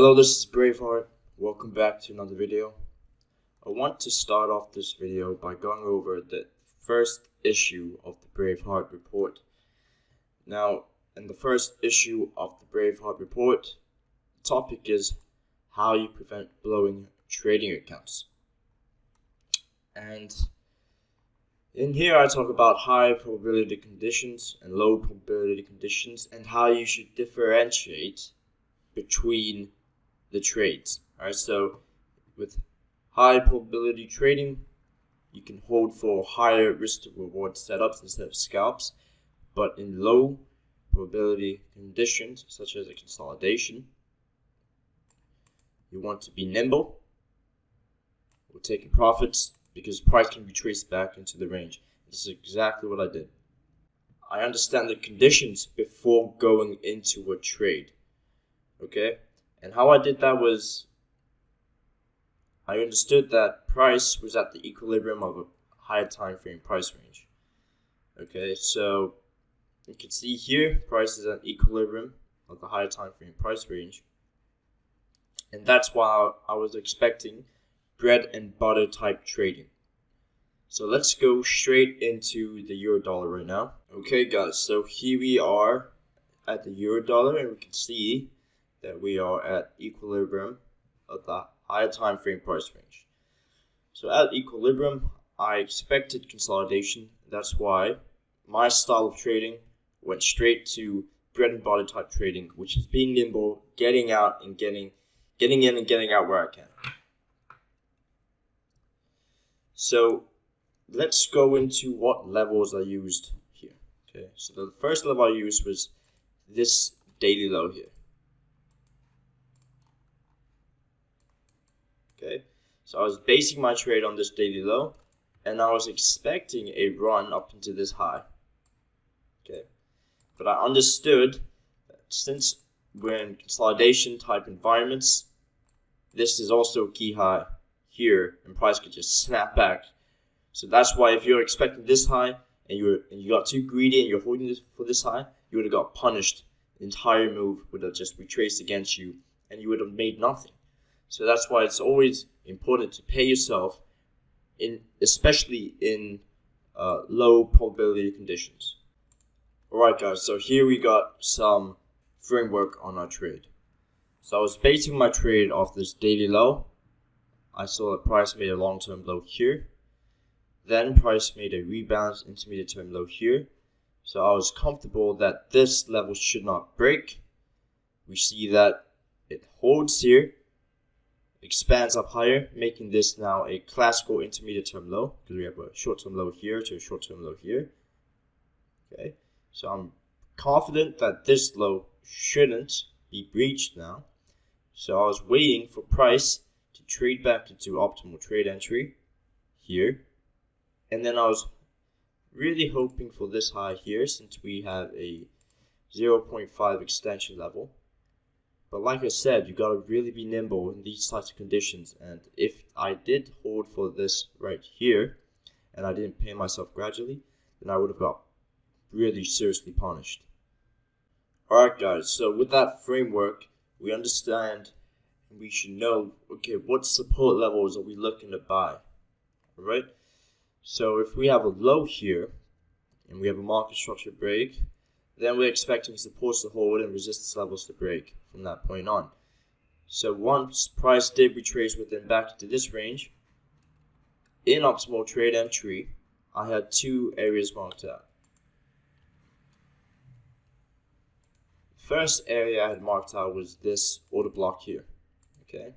Hello, this is Braveheart. Welcome back to another video. I want to start off this video by going over the first issue of the Braveheart report. Now, in the first issue of the Braveheart report, the topic is how you prevent blowing trading accounts. And in here I talk about high probability conditions and low probability conditions and how you should differentiate between the trades. Alright, so with high probability trading, you can hold for higher risk to reward setups instead of scalps, but in low probability conditions such as a consolidation, you want to be nimble with taking profits because price can be traced back into the range. This is exactly what I did. I understand the conditions before going into a trade. Okay, and how I did that was I understood that price was at the equilibrium of a higher time frame price range. Okay, so you can see here price is at equilibrium of the higher time frame price range, and that's why I was expecting bread and butter type trading. So let's go straight into the euro dollar right now. Okay guys, so here we are at the euro dollar, and we can see that we are at equilibrium of the higher time frame price range. So at equilibrium, I expected consolidation. That's why my style of trading went straight to bread and butter type trading, which is being nimble, getting out and getting in and getting out where I can. So let's go into what levels I used here. Okay, so the first level I used was this daily low here. Okay, so I was basing my trade on this daily low, and I was expecting a run up into this high. Okay, but I understood that since we're in consolidation type environments, this is also a key high here, and price could just snap back. So that's why if you're expecting this high and you got too greedy and you're holding this for this high, you would have got punished. The entire move would have just retraced against you, and you would have made nothing. So that's why it's always important to pay yourself, especially in low probability conditions. Alright guys, so here we got some framework on our trade. So I was basing my trade off this daily low. I saw that price made a long-term low here. Then price made a rebalance intermediate term low here. So I was comfortable that this level should not break. We see that it holds here, expands up higher, making this now a classical intermediate term low, because we have a short-term low here to a short-term low here. Okay, so I'm confident that this low shouldn't be breached now. So I was waiting for price to trade back into optimal trade entry here, and then I was really hoping for this high here, since we have a 0.5 extension level. But like I said, you gotta really be nimble in these types of conditions, and if I did hold for this right here and I didn't pay myself gradually, then I would have got really seriously punished. Alright guys, so with that framework, we understand and we should know, okay, what support levels are we looking to buy? Alright, so if we have a low here and we have a market structure break, then we're expecting supports to hold and resistance levels to break from that point on. So once price did retrace within back into this range, in optimal trade entry, I had two areas marked out. First area I had marked out was this order block here. Okay,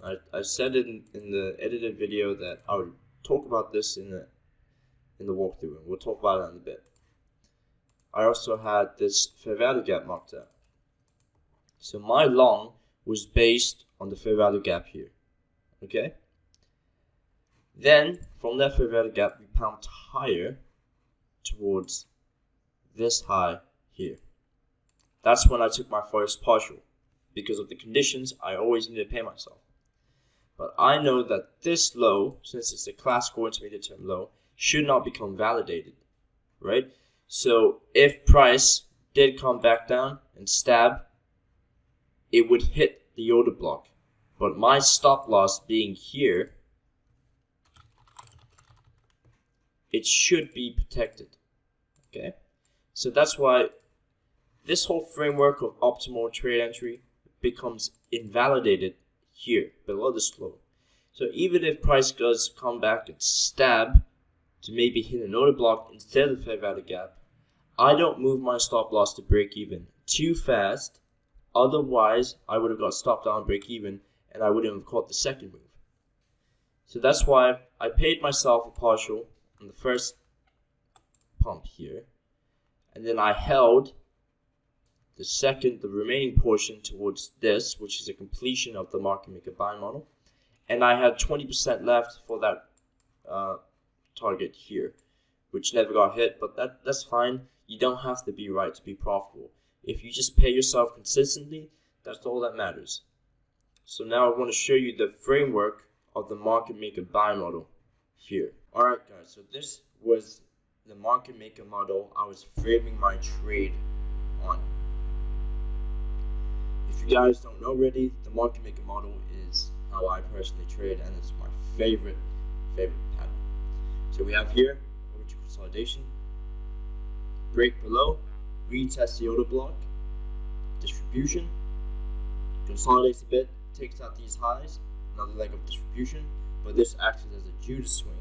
I said in the edited video that I would talk about this in the walkthrough, and we'll talk about it in a bit. I also had this fair value gap marked out. So my long was based on the fair value gap here. Okay. Then from that fair value gap, we pumped higher towards this high here. That's when I took my first partial. Because of the conditions, I always need to pay myself. But I know that this low, since it's a classical intermediate term low, should not become validated, right? So if price did come back down and stab, it would hit the order block, but my stop loss being here, it should be protected. Okay, so that's why this whole framework of optimal trade entry becomes invalidated here below this low. So even if price does come back and stab to maybe hit an order block instead of the fair value gap, I don't move my stop loss to break even too fast. Otherwise, I would have got stopped down break even and I wouldn't have caught the second move. So that's why I paid myself a partial on the first pump here, and then I held the remaining portion towards this, which is a completion of the market maker buy model, and I had 20% left for that target here, which never got hit, but that's fine. You don't have to be right to be profitable. If you just pay yourself consistently, that's all that matters. So now I want to show you the framework of the market maker buy model here. Alright guys, so this was the market maker model I was framing my trade on. If you guys don't know already, the market maker model is how I personally trade, and it's my favorite pattern. So we have here order consolidation, break below, retest the order block, distribution, consolidates a bit, takes out these highs, another leg of distribution, but this acts as a Judas swing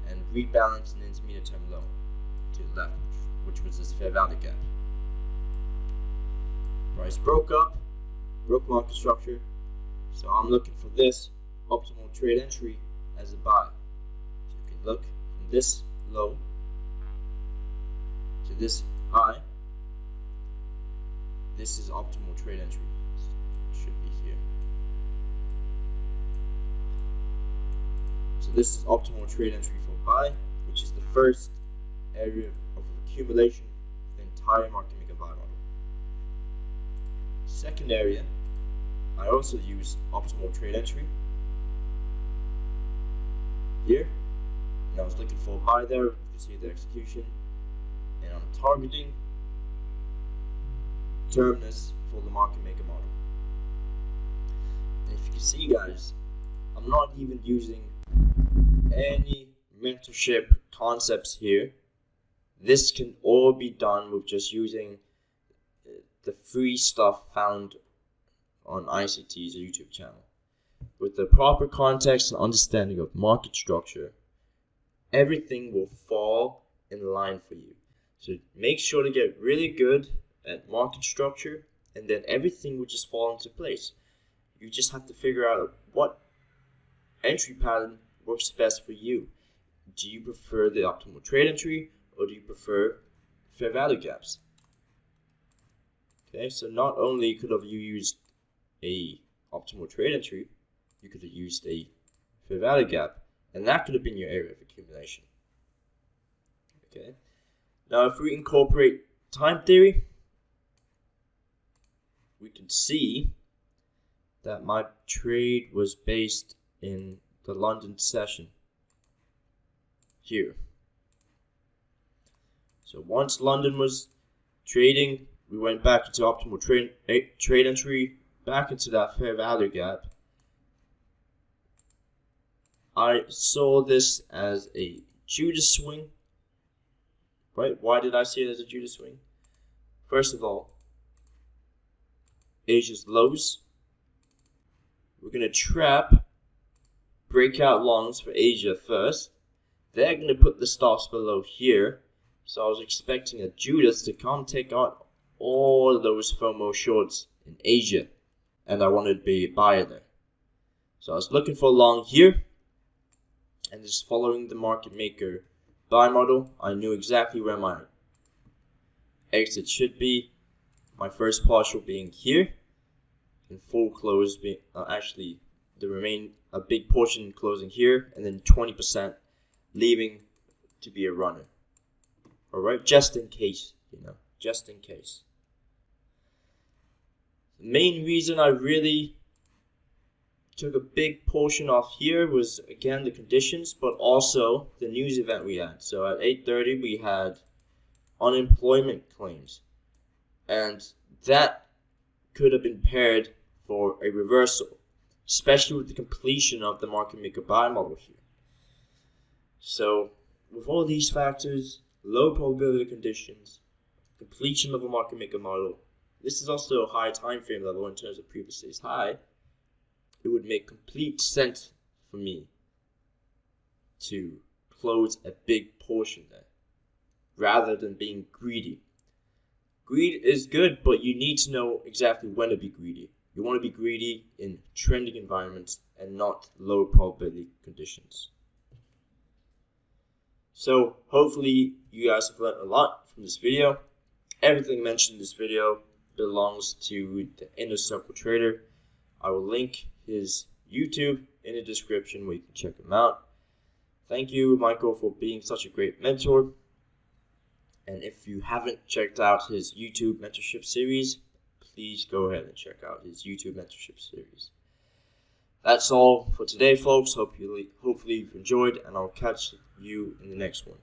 and rebalance an intermediate term low to the left, which was this fair value gap. Price broke market structure, so I'm looking for this optimal trade entry as a buy. So you can look from this low to this high. This is optimal trade entry. It should be here. So this is optimal trade entry for buy, which is the first area of accumulation of the entire market maker buy model. Second area, I also use optimal trade entry here, and I was looking for a buy there. You can see the execution, and I'm targeting terminus for the market maker model. And if you can see, guys, I'm not even using any mentorship concepts here. This can all be done with just using the free stuff found on ICT's YouTube channel. With the proper context and understanding of market structure, everything will fall in line for you. So make sure to get really good at market structure, and then everything will just fall into place. You just have to figure out what entry pattern works best for you. Do you prefer the optimal trade entry, or do you prefer fair value gaps? Okay, so not only could have you used a optimal trade entry, you could have used a fair value gap, and that could have been your area of accumulation. Okay, now if we incorporate time theory, we can see that my trade was based in the London session here. So once London was trading, we went back into optimal trade entry, back into that fair value gap. I saw this as a Judas swing, right? Why did I see it as a Judas swing? First of all, Asia's lows. We're going to trap breakout longs for Asia first. They're going to put the stops below here. So I was expecting a Judas to come take out all of those FOMO shorts in Asia, and I wanted to be a buyer there. So I was looking for a long here, and just following the market maker buy model, I knew exactly where my exit should be. My first partial being here, and full close being actually a big portion closing here, and then 20% leaving to be a runner. Alright, just in case, just in case. The main reason I really took a big portion off here was, again, the conditions, but also the news event we had. So at 8:30 we had unemployment claims, and that could have been paired for a reversal, especially with the completion of the market maker buy model here. So with all these factors, low probability conditions, completion of a market maker model, this is also a high time frame level in terms of previous day's high, it would make complete sense for me to close a big portion there rather than being greedy. Greed is good, but you need to know exactly when to be greedy. You want to be greedy in trending environments and not low probability conditions. So hopefully you guys have learned a lot from this video. Everything mentioned in this video belongs to the Inner Circle Trader. I will link his YouTube in the description where you can check him out. Thank you, Michael, for being such a great mentor. And if you haven't checked out his YouTube mentorship series, please go ahead and check out his YouTube mentorship series. That's all for today, folks. Hopefully you've enjoyed, and I'll catch you in the next one.